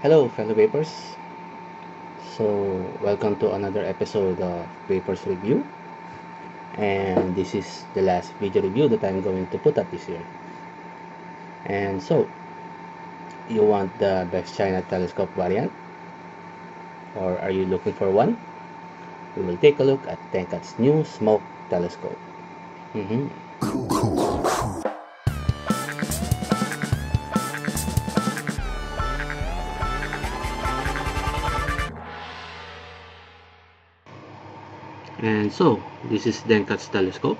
Hello, fellow vapors. So, welcome to another episode of Vapors Review. And this is the last video review that I'm going to put up this year. And so, you want the best China telescope variant? Or are you looking for one? We will take a look at Denkat's new smoke telescope. And so, this is Denkat's telescope,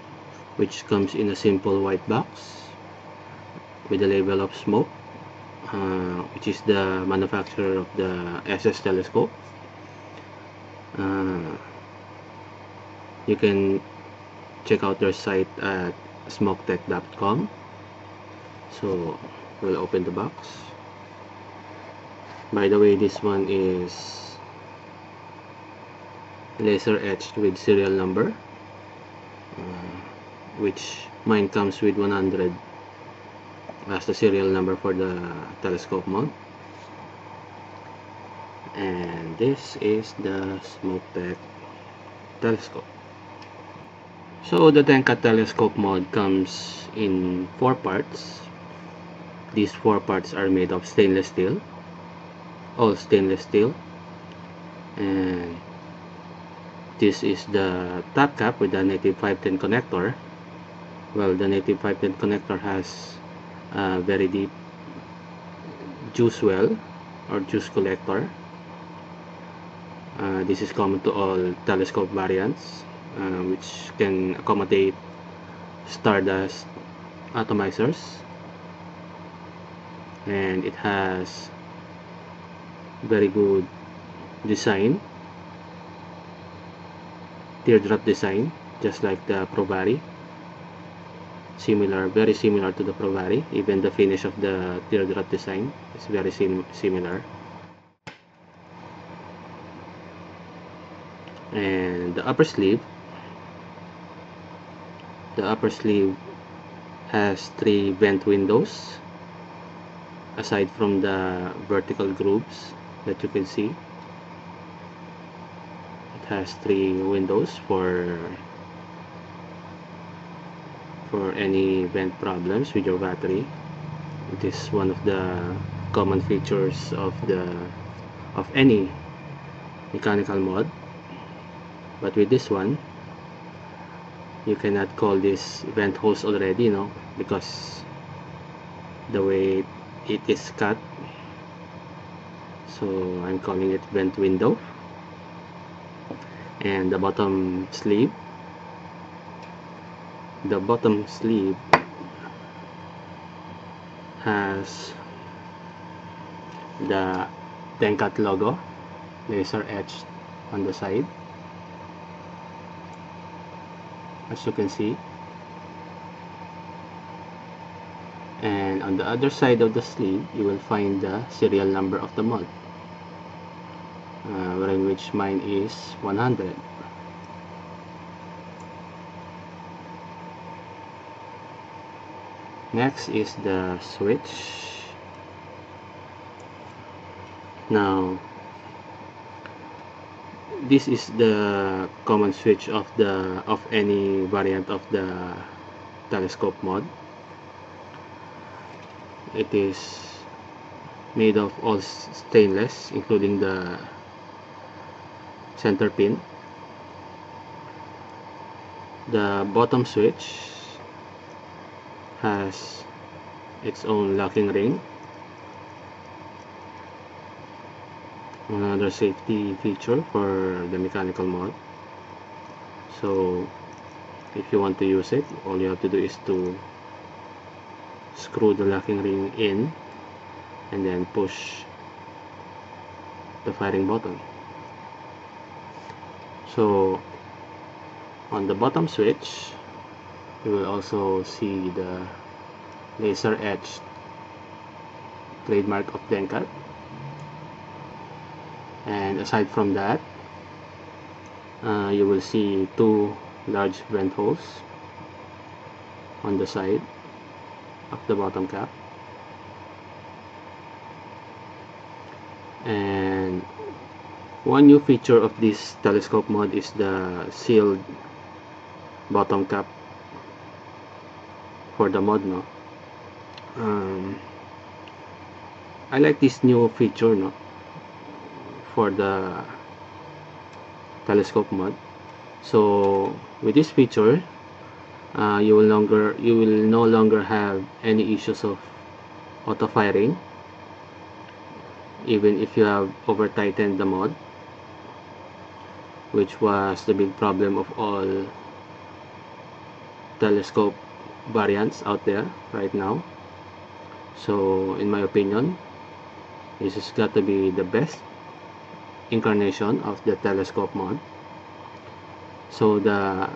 which comes in a simple white box with a label of smoke, which is the manufacturer of the SS telescope. You can check out their site at smoketech.com. So we'll open the box. By the way, this one is laser etched with serial number, which mine comes with 100 as the serial number for the telescope mount. And this is the Smoke-Tech telescope. So the Denkat telescope mod comes in 4 parts. These 4 parts are made of stainless steel, all stainless steel. And this is the top cap with the native 510 connector. Well, the native 510 connector has a very deep juice well or juice collector. This is common to all telescope variants, which can accommodate stardust atomizers, and it has very good design, teardrop design, just like the Provari. Very similar to the Provari. Even the finish of the teardrop design is very similar. And the upper sleeve has 3 vent windows aside from the vertical grooves that you can see. It has 3 windows for any vent problems with your battery. It is one of the common features of any mechanical mod. But with this one, you cannot call this vent hose already, because the way it is cut. So I'm calling it vent window. And the bottom sleeve has the Denkat logo laser etched on the side, as you can see. And on the other side of the sleeve, you will find the serial number of the mod, wherein which mine is 100. Next is the switch. Now, this is the common switch of any variant of the telescope mod. It is made of all stainless, including the center pin. The bottom switch has its own locking ring, another safety feature for the mechanical mod. So if you want to use it, all you have to do is to screw the locking ring in and then push the firing button. So on the bottom switch, you will also see the laser etched trademark of Denkat. And aside from that, you will see 2 large vent holes on the side of the bottom cap. And one new feature of this telescope mod is the sealed bottom cap for the mod, no? I like this new feature, no, for the telescope mod. So with this feature, you will no longer have any issues of auto firing, even if you have over tightened the mod, which was the big problem of all telescope variants out there right now. So in my opinion, this has got to be the best incarnation of the telescope mod. So the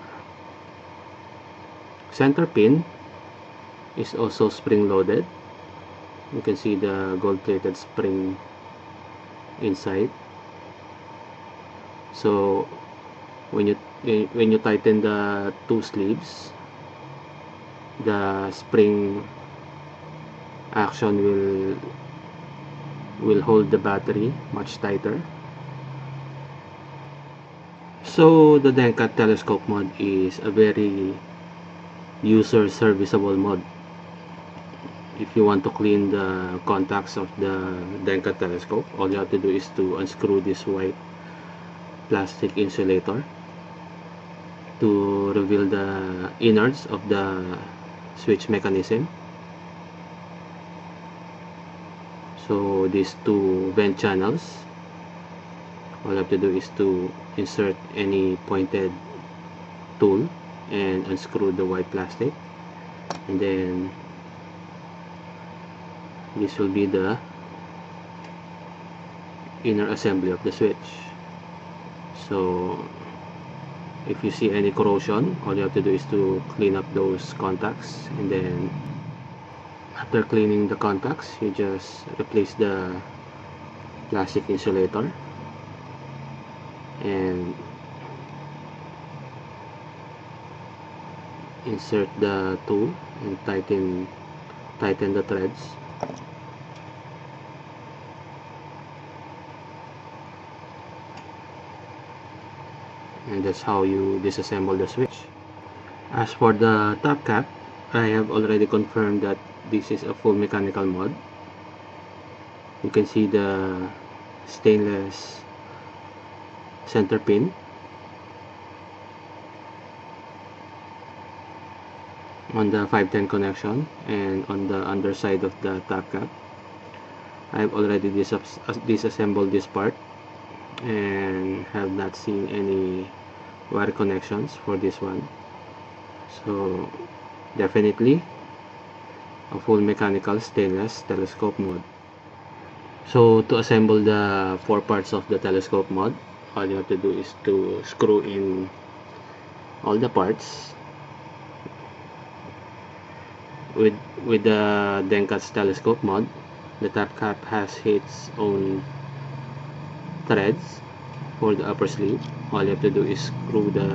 center pin is also spring loaded. You can see the gold plated spring inside. So when you tighten the two sleeves, the spring action will hold the battery much tighter. So the Denka telescope mod is a very user serviceable mod. If you want to clean the contacts of the Denka telescope, all you have to do is to unscrew this white plastic insulator to reveal the innards of the switch mechanism. So these two vent channels, all you have to do is to insert any pointed tool and unscrew the white plastic, and then this will be the inner assembly of the switch. So if you see any corrosion, all you have to do is to clean up those contacts, and then after cleaning the contacts, you just replace the plastic insulator and insert the tool and tighten the threads. And that's how you disassemble the switch. As for the top cap, I have already confirmed that this is a full mechanical mod. You can see the stainless center pin, on the 510 connection, and on the underside of the top cap. I've already disassembled this part and have not seen any wire connections for this one. So definitely a full mechanical stainless telescope mod. So to assemble the four parts of the telescope mod, all you have to do is to screw in all the parts. With the Denka's telescope mod, the top cap has its own threads for the upper sleeve. All you have to do is screw the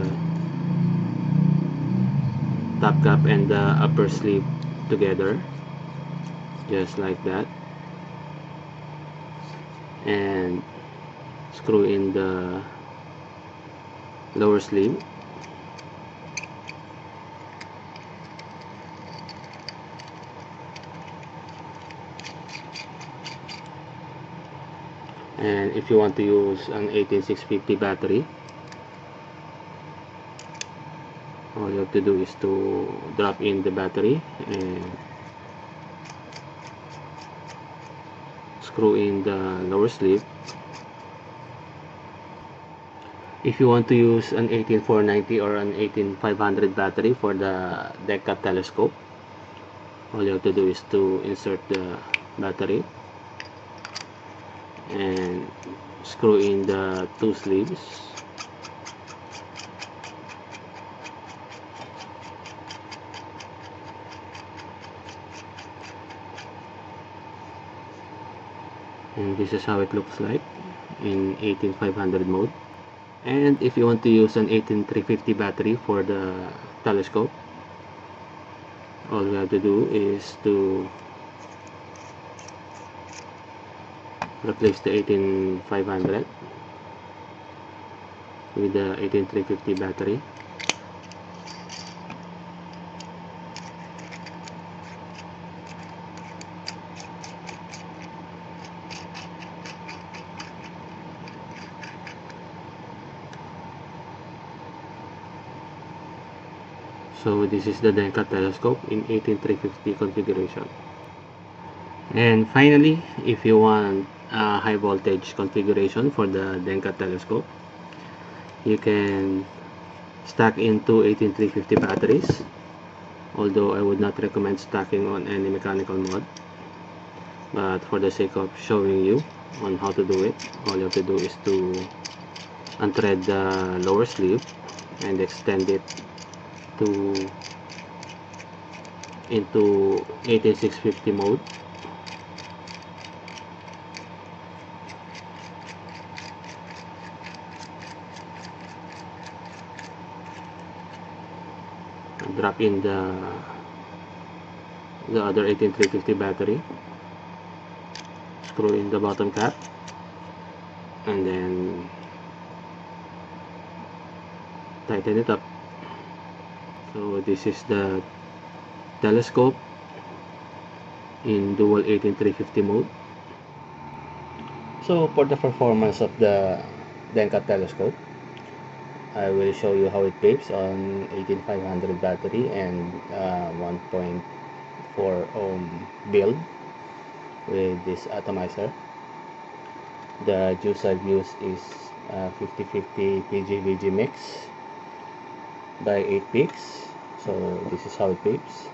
top cap and the upper sleeve together, just like that, and screw in the lower sleeve. And if you want to use an 18650 battery, all you have to do is to drop in the battery and screw in the lower sleeve. If you want to use an 18490 or an 18500 battery for the Denka telescope, all you have to do is to insert the battery and screw in the two sleeves. And this is how it looks like in 18500 mode. And if you want to use an 18350 battery for the telescope, all we have to do is to replace the 18500 with the 18350 battery. So this is the Denka telescope in 18350 configuration. And finally, if you want a high voltage configuration for the Denka telescope, you can stack into 18350 batteries, although I would not recommend stacking on any mechanical mod. But for the sake of showing you on how to do it, all you have to do is to unthread the lower sleeve and extend it into 18650 mode. Drop in the other 18350 battery, screw in the bottom cap, and then tighten it up. So this is the telescope in dual 18350 mode. So for the performance of the Denka telescope, I will show you how it behaves on 18500 battery and 1.4 ohm build with this atomizer. The juice I've used is 50-50 PG-VG mix by 8 peaks. So this is how it behaves.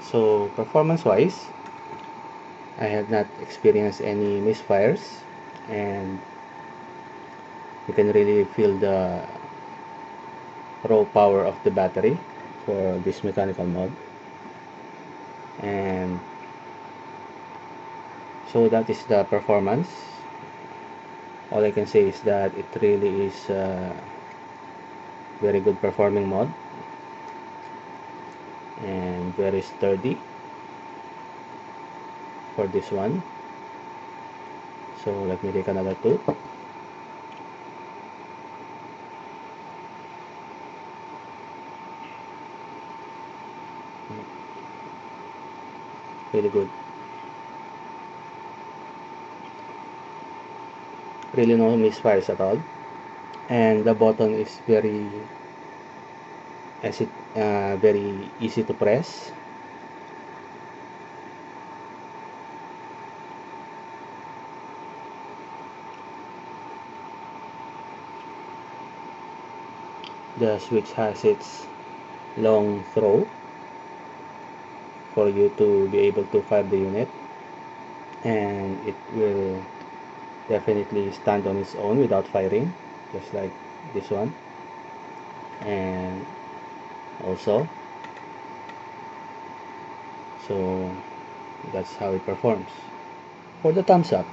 So performance wise, I have not experienced any misfires, and you can really feel the raw power of the battery for this mechanical mode. And so that is the performance. All I can say is that it really is a very good performing mod and very sturdy for this one. So let me take another two. Really good. Really no misfires at all, and the button is very easy to press. The switch has its long throw for you to be able to fire the unit, and it will definitely stand on its own without firing, just like this one. And also, so that's how it performs. For the thumbs up,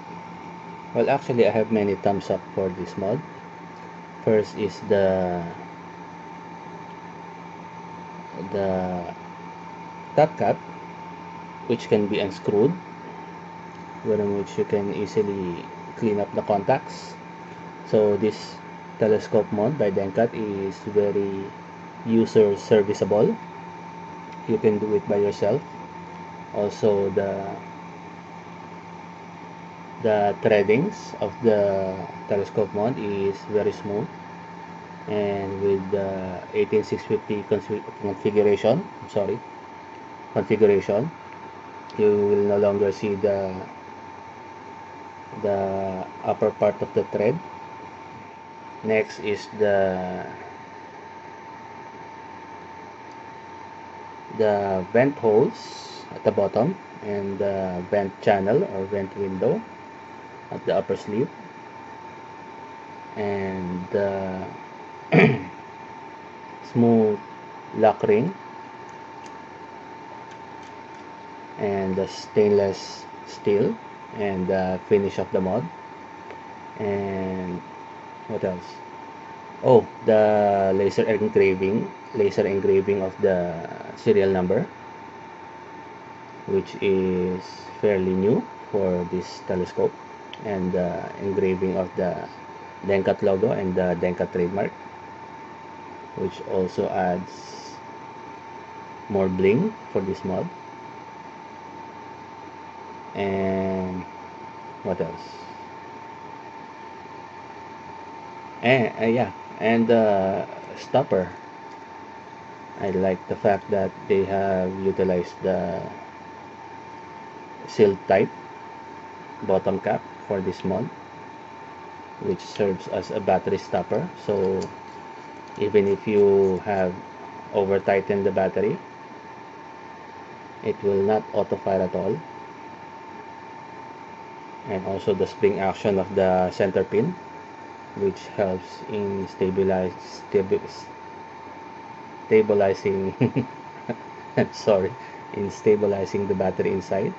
well, actually I have many thumbs up for this mod. First is the top cap, which can be unscrewed, wherein which you can easily clean up the contacts. So this telescope mod by Denkat is very user serviceable. You can do it by yourself. Also the threadings of the telescope mod is very smooth, and with the 18650 configuration, you will no longer see the upper part of the thread. Next is the vent holes at the bottom and the vent channel or vent window at the upper sleeve, and the smooth lock ring, and the stainless steel, and the finish of the mod. And what else? Oh, the laser engraving of the serial number, which is fairly new for this telescope, and the engraving of the Denkat logo and the Denkat trademark, which also adds more bling for this mod. And what else? And yeah, and the stopper. I like the fact that they have utilized the sealed type bottom cap for this mod, which serves as a battery stopper. So even if you have over tightened the battery, it will not auto fire at all. And also the spring action of the center pin, which helps in stabilizing sorry, in stabilizing the battery inside.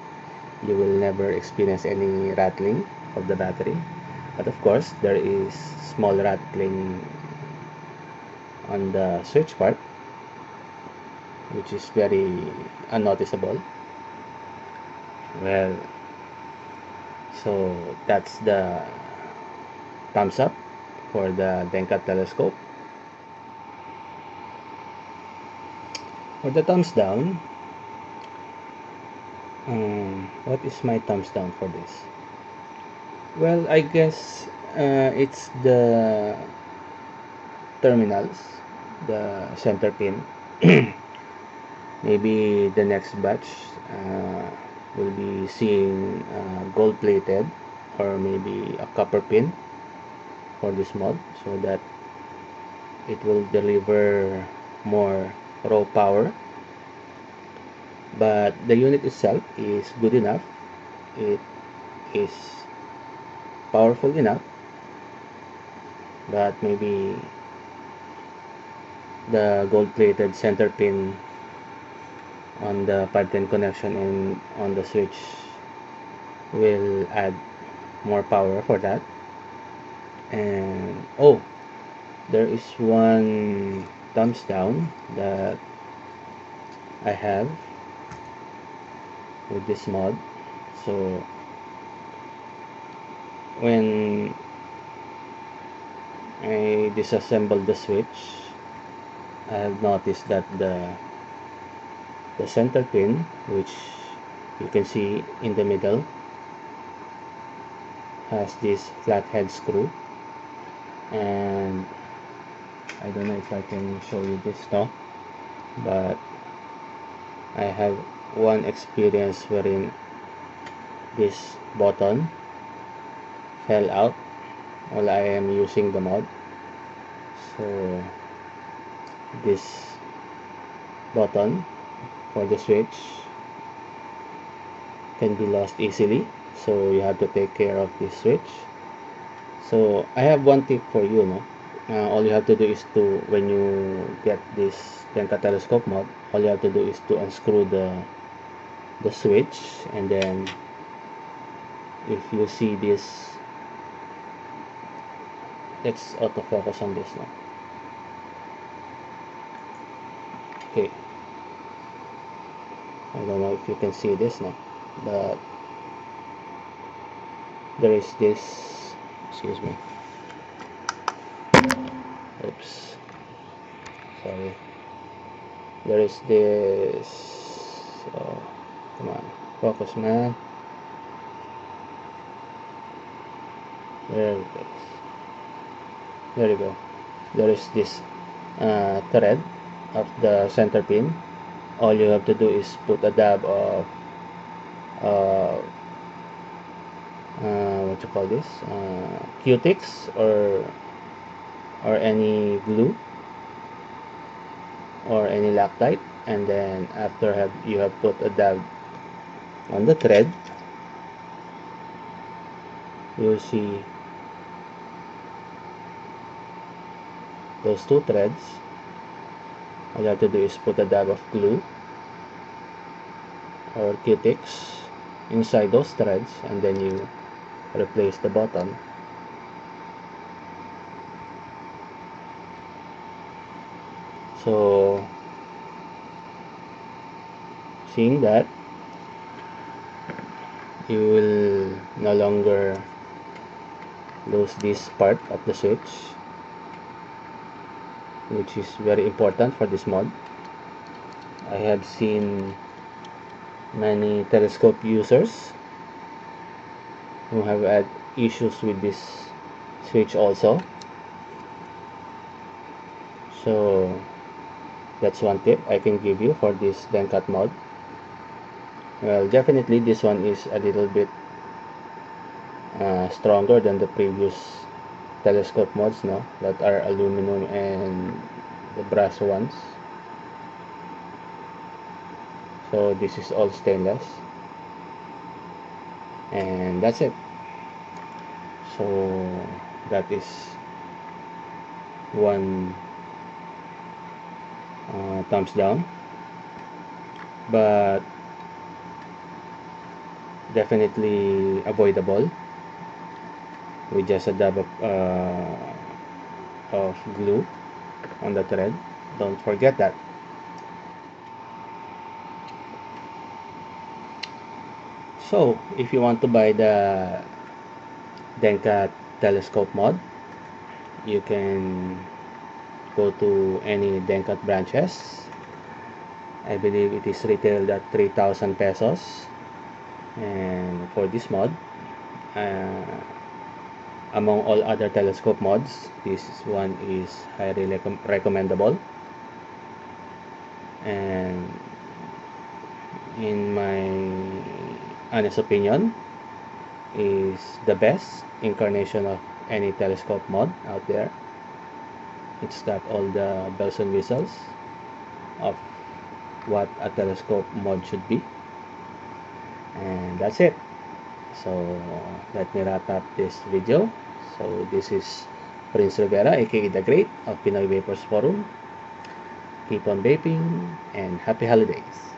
You will never experience any rattling of the battery, but of course there is small rattling on the switch part, which is very unnoticeable. Well, so that's the thumbs up for the Denkat telescope. For the thumbs down, what is my thumbs down for this? Well, I guess it's the terminals, the center pin. Maybe the next batch will be seeing gold plated, or maybe a copper pin for this mod, so that it will deliver more raw power. But the unit itself is good enough. It is powerful enough, but maybe the gold plated center pin on the 510 connection and on the switch will add more power for that. And oh, there is one thumbs down that I have with this mod. So when I disassembled the switch, I have noticed that the center pin, which you can see in the middle, has this flathead screw, and I don't know if I can show you this now, but I have one experience wherein this button fell out while I am using the mod. So this button for the switch can be lost easily, so you have to take care of this switch. So I have one tip for you, no? All you have to do is to, when you get this Denkat telescope mod, all you have to do is to unscrew the switch, and then if you see this, let's autofocus on this now. Okay, I don't know if you can see this now, but there is this, excuse me, oops, sorry, there is this, oh, come on, focus, man. There it is. There you go. There is this thread of the center pin. All you have to do is put a dab of what you call this, Q-Tix, or any glue or any Loctite, and then after you have put a dab on the thread, you'll see those two threads all you have to do is put a dab of glue or Q-Tix inside those threads, and then you replace the button. So seeing that, you will no longer lose this part of the switch, which is very important for this mod. I have seen many telescope users who have had issues with this switch also. So that's one tip I can give you for this Denkat mod. Well, definitely this one is a little bit stronger than the previous telescope mods, no, that are aluminum and the brass ones. So this is all stainless, and that's it. So that is one thumbs down, but definitely avoidable with just a dab of glue on the thread. Don't forget that. So if you want to buy the Denkat telescope mod, you can go to any Denkat branches. I believe it is retailed at 3,000 pesos, and for this mod, among all other telescope mods, this one is highly recommendable, and in my honest opinion, is the best incarnation of any telescope mod out there. It's got all the bells and whistles of what a telescope mod should be, and that's it. So let me wrap up this video. So this is Prince Rivera, aka The Great of Pinoy Vapors Forum. Keep on vaping and happy holidays.